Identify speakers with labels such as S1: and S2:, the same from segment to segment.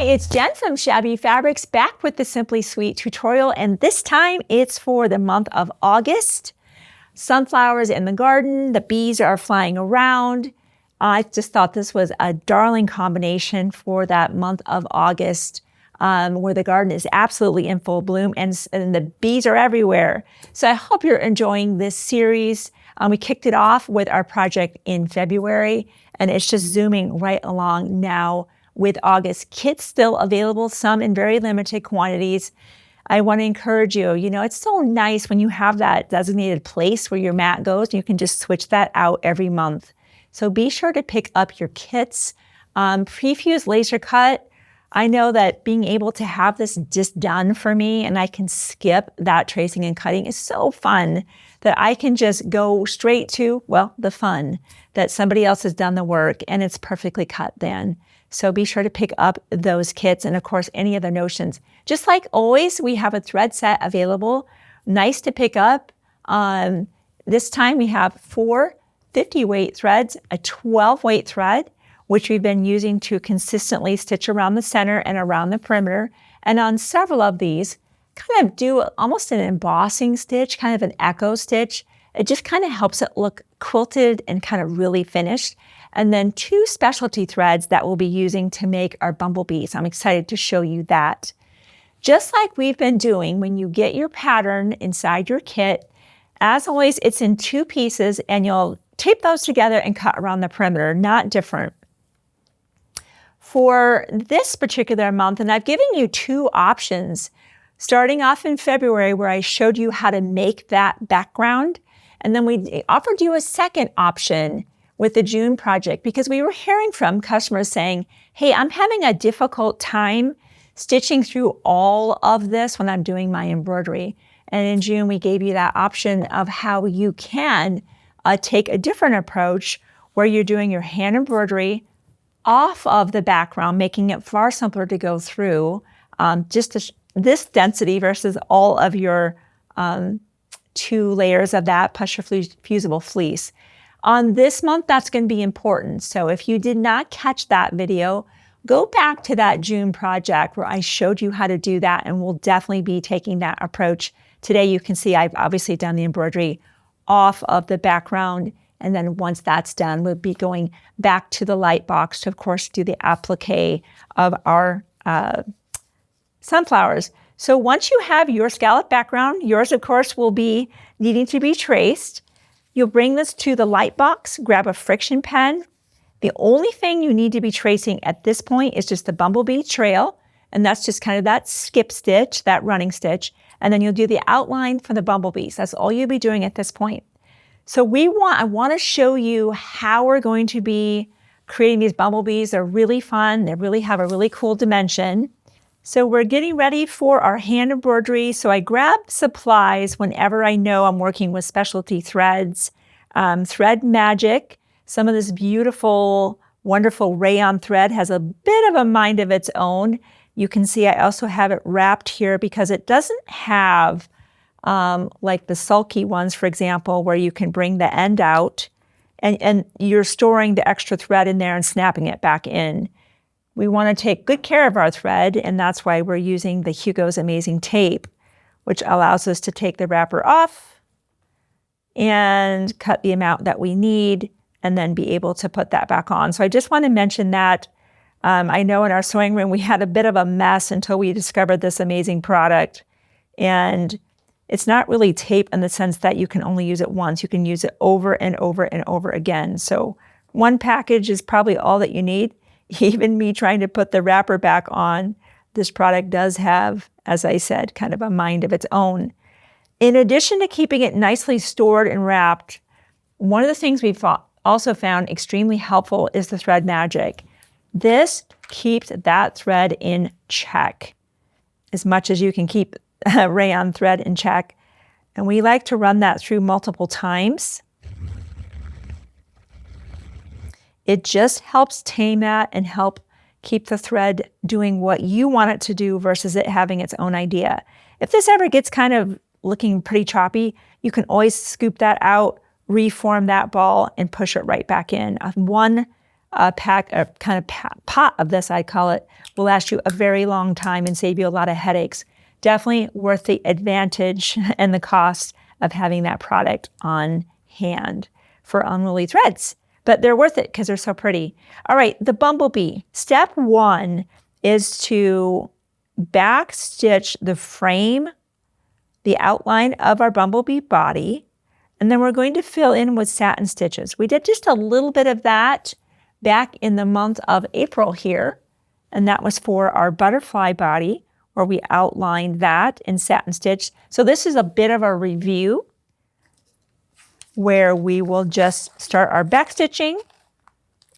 S1: it's Jen from Shabby Fabrics back with the Simply Sweet tutorial, and this time it's for the month of August. Sunflowers in the garden, the bees are flying around. I just thought this was a darling combination for that month of August, where the garden is absolutely in full bloom and the bees are everywhere. So I hope you're enjoying this series. We kicked it off with our project in February, and it's just zooming right along now with August. Kits still available, some in very limited quantities. I want to encourage you, it's so nice when you have that designated place where your mat goes. You can just switch that out every month. So be sure to pick up your kits. Prefuse laser cut. I know that being able to have this just done for me and I can skip that tracing and cutting is so fun that I can just go straight to, the fun, that somebody else has done the work and it's perfectly cut then. So be sure to pick up those kits and of course any other notions. Just like always, we have a thread set available. Nice to pick up. This time we have 4 50 weight threads, a 12 weight thread, which we've been using to consistently stitch around the center and around the perimeter. And on several of these, kind of do almost an embossing stitch, kind of an echo stitch. It just kind of helps it look quilted and kind of really finished. And then 2 specialty threads that we'll be using to make our bumblebees. I'm excited to show you that. Just like we've been doing when you get your pattern inside your kit, as always, it's in 2 pieces and you'll tape those together and cut around the perimeter, not different. For this particular month, and I've given you 2 options, starting off in February where I showed you how to make that background. And then we offered you a second option with the June project because we were hearing from customers saying, hey, I'm having a difficult time stitching through all of this when I'm doing my embroidery. And in June, we gave you that option of how you can take a different approach where you're doing your hand embroidery off of the background, making it far simpler to go through, this density versus all of your 2 layers of that plus your fusible fleece. On this month, that's going to be important. So if you did not catch that video, go back to that June project where I showed you how to do that, and we'll definitely be taking that approach. Today, you can see I've obviously done the embroidery off of the background, and then once that's done, we'll be going back to the light box to, of course, do the applique of our sunflowers. So once you have your scallop background, yours, of course, will be needing to be traced. You'll bring this to the light box, grab a friction pen. The only thing you need to be tracing at this point is just the bumblebee trail, and that's just kind of that skip stitch, that running stitch, and then you'll do the outline for the bumblebees. That's all you'll be doing at this point. So I want to show you how we're going to be creating these bumblebees. They're really fun. They really have a really cool dimension. So we're getting ready for our hand embroidery. So I grab supplies whenever I know I'm working with specialty threads. Thread Magic, some of this beautiful, wonderful rayon thread has a bit of a mind of its own. You can see I also have it wrapped here because it doesn't have like the sulky ones, for example, where you can bring the end out and you're storing the extra thread in there and snapping it back in. We want to take good care of our thread, and that's why we're using the Hugo's Amazing Tape, which allows us to take the wrapper off and cut the amount that we need and then be able to put that back on. So I just want to mention that. I know in our sewing room, we had a bit of a mess until we discovered this amazing product. And it's not really tape in the sense that you can only use it once. You can use it over and over and over again. So 1 package is probably all that you need. Even me trying to put the wrapper back on, this product does have, as I said, kind of a mind of its own. In addition to keeping it nicely stored and wrapped, one of the things we've also found extremely helpful is the Thread Magic. This keeps that thread in check as much as you can keep rayon thread in check. And we like to run that through multiple times. It just helps tame that and help keep the thread doing what you want it to do versus it having its own idea. If this ever gets kind of looking pretty choppy, you can always scoop that out, reform that ball, and push it right back in. One pot of this, I call it, will last you a very long time and save you a lot of headaches. Definitely worth the advantage and the cost of having that product on hand for unruly threads. But they're worth it because they're so pretty. All right, the bumblebee. Step 1 is to back stitch the frame, the outline of our bumblebee body, and then we're going to fill in with satin stitches. We did just a little bit of that back in the month of April here, and that was for our butterfly body, where we outlined that in satin stitch. So this is a bit of a review where we will just start our back stitching.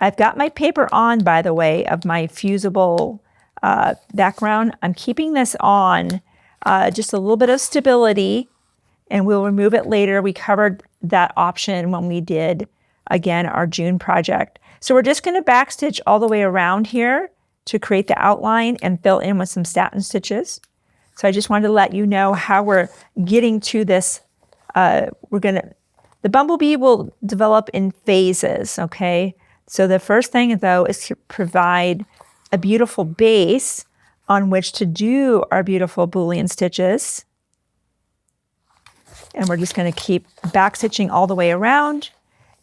S1: I've got my paper on, by the way, of my fusible background. I'm keeping this on just a little bit of stability, and we'll remove it later. We covered that option when we did, again, our June project. So we're just going to back stitch all the way around here to create the outline and fill in with some satin stitches. So I just wanted to let you know how we're getting to this. The bumblebee will develop in phases, okay? So the first thing, though, is to provide a beautiful base on which to do our beautiful Bullion stitches. And we're just going to keep back stitching all the way around.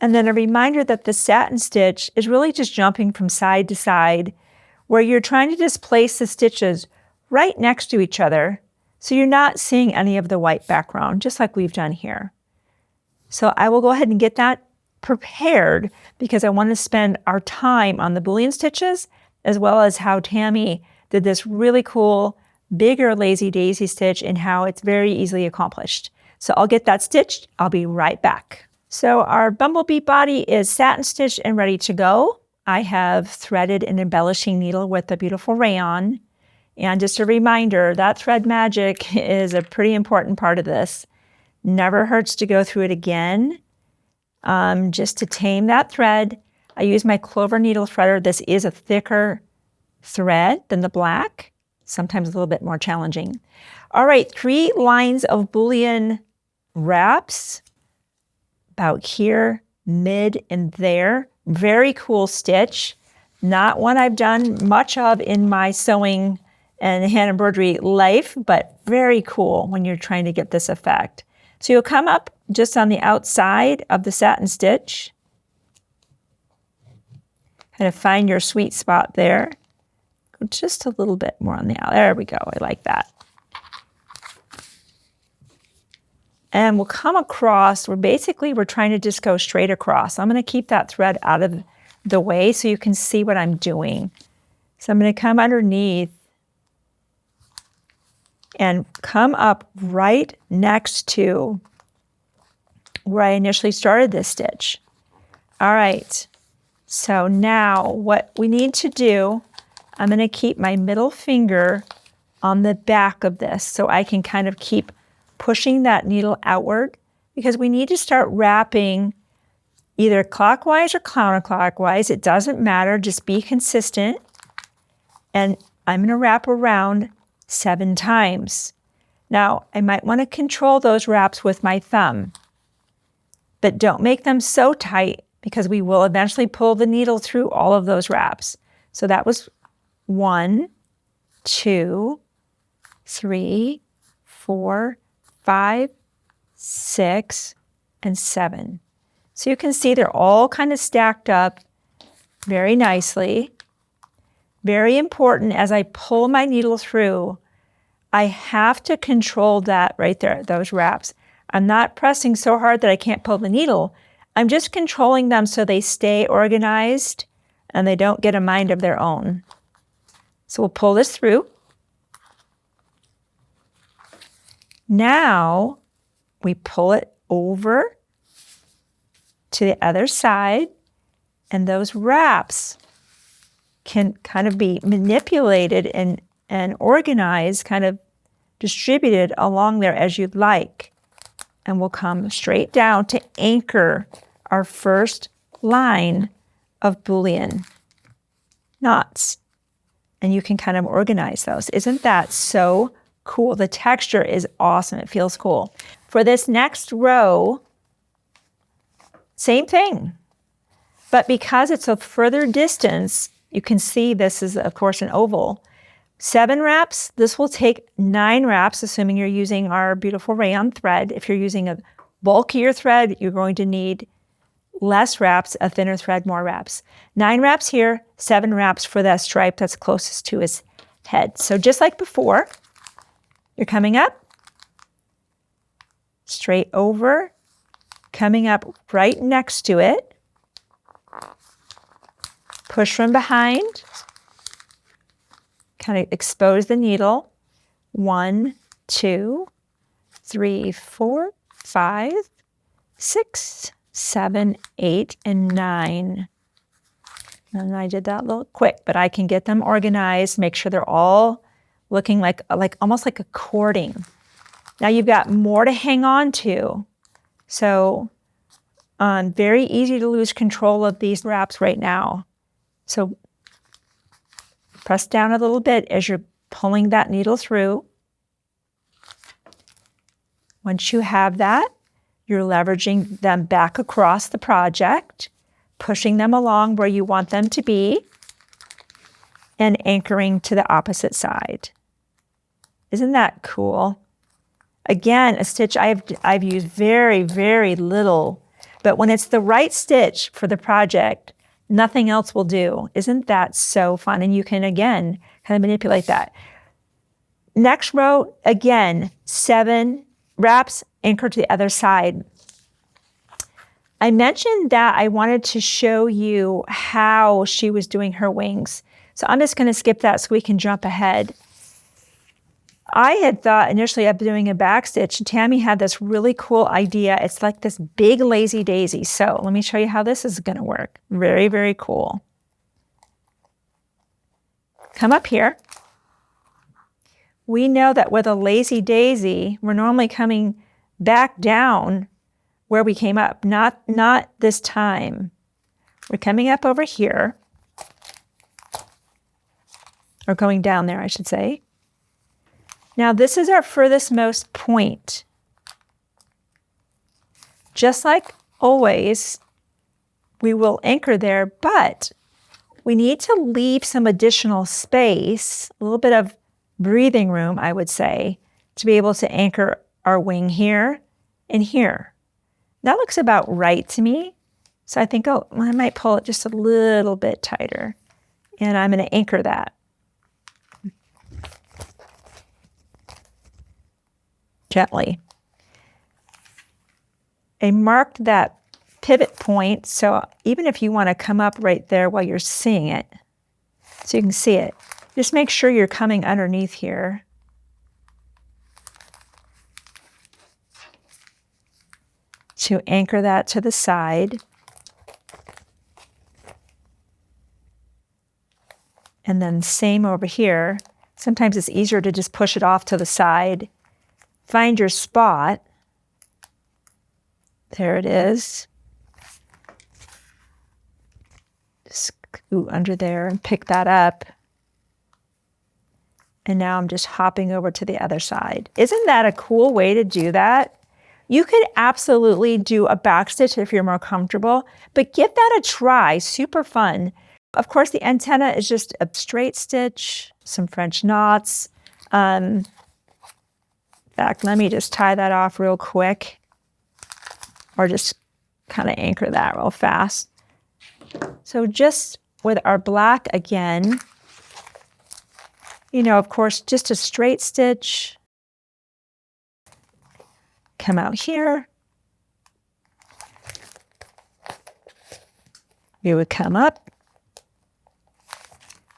S1: And then a reminder that the satin stitch is really just jumping from side to side, where you're trying to displace the stitches right next to each other, so you're not seeing any of the white background, just like we've done here. So I will go ahead and get that prepared because I want to spend our time on the Bullion stitches, as well as how Tammy did this really cool, bigger lazy daisy stitch and how it's very easily accomplished. So I'll get that stitched. I'll be right back. So our bumblebee body is satin stitched and ready to go. I have threaded an embellishing needle with a beautiful rayon. And just a reminder, that thread magic is a pretty important part of this. Never hurts to go through it again. Just to tame that thread, I use my clover needle threader. This is a thicker thread than the black, sometimes a little bit more challenging. All right, 3 lines of Bullion wraps, about here, mid, and there. Very cool stitch. Not one I've done much of in my sewing and hand embroidery life, but very cool when you're trying to get this effect. So you'll come up just on the outside of the satin stitch. Kind of find your sweet spot there. Go just a little bit more on the out. There we go. I like that. And we'll come across, we're trying to just go straight across. I'm going to keep that thread out of the way so you can see what I'm doing. So I'm going to come underneath and come up right next to where I initially started this stitch. All right, so now what we need to do, I'm going to keep my middle finger on the back of this so I can kind of keep pushing that needle outward, because we need to start wrapping either clockwise or counterclockwise. It doesn't matter, just be consistent. And I'm going to wrap around 7 times. Now, I might want to control those wraps with my thumb, but don't make them so tight because we will eventually pull the needle through all of those wraps. So that was 1, 2, 3, 4, 5, 6, and 7. So you can see they're all kind of stacked up very nicely. Very important, as I pull my needle through, I have to control that right there, those wraps. I'm not pressing so hard that I can't pull the needle. I'm just controlling them so they stay organized and they don't get a mind of their own. So we'll pull this through. Now we pull it over to the other side, and those wraps can kind of be manipulated and organized, kind of distributed along there as you'd like. And we'll come straight down to anchor our first line of Bullion knots. And you can kind of organize those. Isn't that so cool? The texture is awesome. It feels cool. For this next row, same thing. But because it's a further distance, you can see this is, of course, an oval. 7 wraps, this will take 9 wraps, assuming you're using our beautiful rayon thread. If you're using a bulkier thread, you're going to need less wraps, a thinner thread, more wraps. 9 wraps here, 7 wraps for that stripe that's closest to his head. So just like before, you're coming up, straight over, coming up right next to it, push from behind, kind of expose the needle. 1, 2, 3, 4, 5, 6, 7, 8, and 9. And I did that a little quick, but I can get them organized, make sure they're all looking like almost like a cording. Now you've got more to hang on to. So very easy to lose control of these wraps right now. So press down a little bit as you're pulling that needle through. Once you have that, you're leveraging them back across the project, pushing them along where you want them to be, and anchoring to the opposite side. Isn't that cool? Again, a stitch I've used very, very little, but when it's the right stitch for the project, nothing else will do. Isn't that so fun? And you can, again, kind of manipulate that. Next row, again, 7 wraps, anchor to the other side. I mentioned that I wanted to show you how she was doing her wings. So I'm just going to skip that so we can jump ahead. I had thought initially of doing a back stitch, and Tammy had this really cool idea. It's like this big lazy daisy. So let me show you how this is going to work. Very, very cool. Come up here. We know that with a lazy daisy, we're normally coming back down where we came up. Not this time. We're coming up over here. Or going down there, I should say. Now this is our furthest most point. Just like always, we will anchor there, but we need to leave some additional space, a little bit of breathing room, I would say, to be able to anchor our wing here and here. That looks about right to me. So I think, oh, I might pull it just a little bit tighter, and I'm going to anchor that. Gently. I marked that pivot point, so even if you want to come up right there while you're seeing it, so you can see it, just make sure you're coming underneath here. To anchor that to the side. And then same over here. Sometimes it's easier to just push it off to the side. Find your spot. There it is. Just scoot under there and pick that up. And now I'm just hopping over to the other side. Isn't that a cool way to do that? You could absolutely do a back stitch if you're more comfortable, but give that a try. Super fun. Of course, the antenna is just a straight stitch, some French knots. In fact, let me just tie that off real quick, or just kind of anchor that real fast. So just with our black again, you know, of course, just a straight stitch. Come out here. You would come up.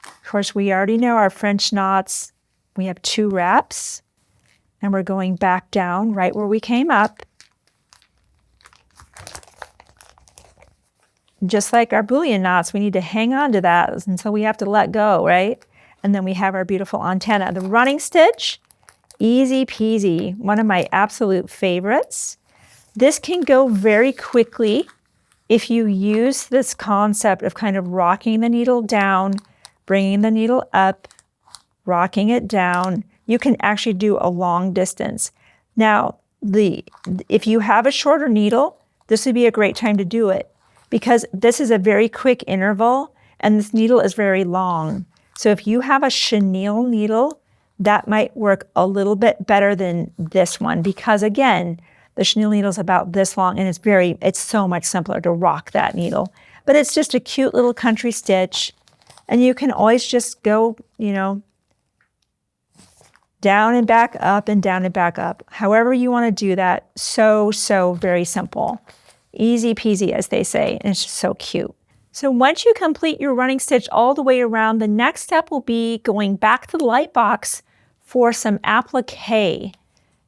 S1: Of course, we already know our French knots. We have 2 wraps. And we're going back down right where we came up. Just like our Bullion knots, we need to hang on to that until we have to let go, right? And then we have our beautiful antenna. The running stitch, easy peasy, one of my absolute favorites. This can go very quickly if you use this concept of kind of rocking the needle down, bringing the needle up, rocking it down. You can actually do a long distance. Now, if you have a shorter needle, this would be a great time to do it. because this is a very quick interval and this needle is very long. So if you have a chenille needle, that might work a little bit better than this one, because again, the chenille needle is about this long and it's so much simpler to rock that needle. But it's just a cute little country stitch, and you can always just go, you know, down and back up and down and back up. However you want to do that, so very simple. Easy peasy, as they say, and it's just so cute. So once you complete your running stitch all the way around, the next step will be going back to the light box for some applique.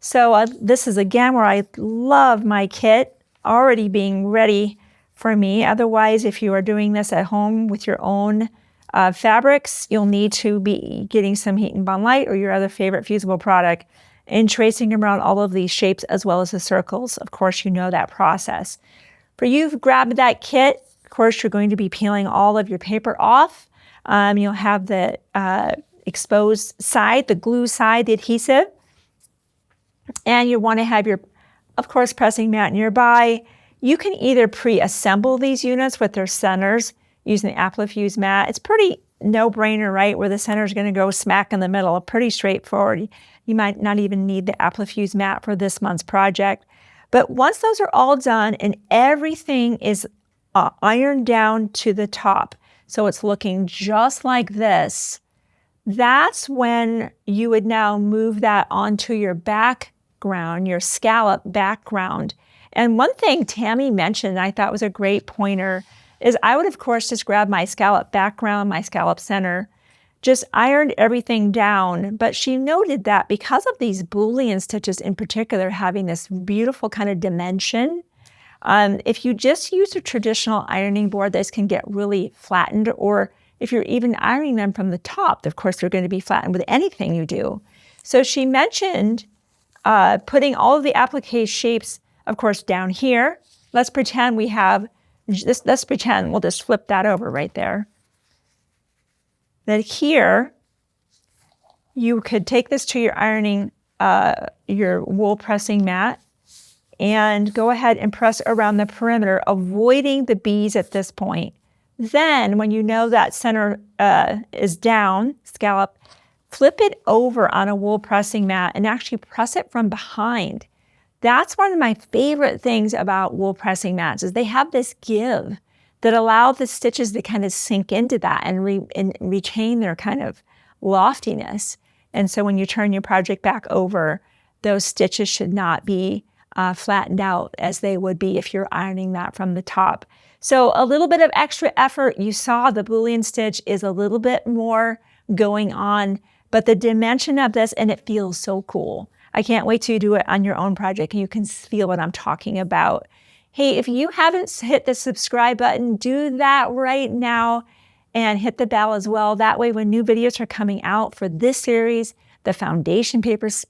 S1: So this is again where I love my kit already being ready for me. Otherwise, if you are doing this at home with your own fabrics, you'll need to be getting some Heat and Bond Light or your other favorite fusible product and tracing around all of these shapes as well as the circles. Of course, you know that process. For you who've grabbed that kit, of course, you're going to be peeling all of your paper off. You'll have the exposed side, the glue side, the adhesive. And you want to have your, of course, pressing mat nearby. You can either pre-assemble these units with their centers using the Applifuse mat. It's pretty no-brainer, right, where the center is going to go smack in the middle. Pretty straightforward. You might not even need the Applifuse mat for this month's project. But once those are all done and everything is ironed down to the top, so it's looking just like this, that's when you would now move that onto your background, your scallop background. And one thing Tammy mentioned, I thought was a great pointer, is I would, of course, just grab my scallop background, my scallop center, just ironed everything down. But she noted that because of these Bullion stitches in particular having this beautiful kind of dimension, if you just use a traditional ironing board, this can get really flattened, or if you're even ironing them from the top, of course, they're going to be flattened with anything you do. So she mentioned putting all of the applique shapes, of course, down here. Let's pretend we have this. Let's pretend we'll just flip that over right there. That here, you could take this to your ironing, your wool pressing mat, and go ahead and press around the perimeter, avoiding the bees at this point. Then, when you know that center is down, scallop, flip it over on a wool pressing mat and actually press it from behind. That's one of my favorite things about wool pressing mats, is they have this give that allow the stitches to kind of sink into that and retain their kind of loftiness. And so when you turn your project back over, those stitches should not be flattened out as they would be if you're ironing that from the top. So a little bit of extra effort. You saw the Bullion stitch is a little bit more going on, but the dimension of this, and it feels so cool. I can't wait to do it on your own project and you can feel what I'm talking about. Hey, if you haven't hit the subscribe button, do that right now and hit the bell as well. That way, when new videos are coming out for this series, the foundation papers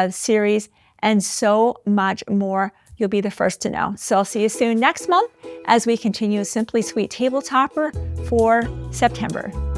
S1: series, and so much more, you'll be the first to know. So I'll see you soon next month as we continue Simply Sweet Table Topper for September.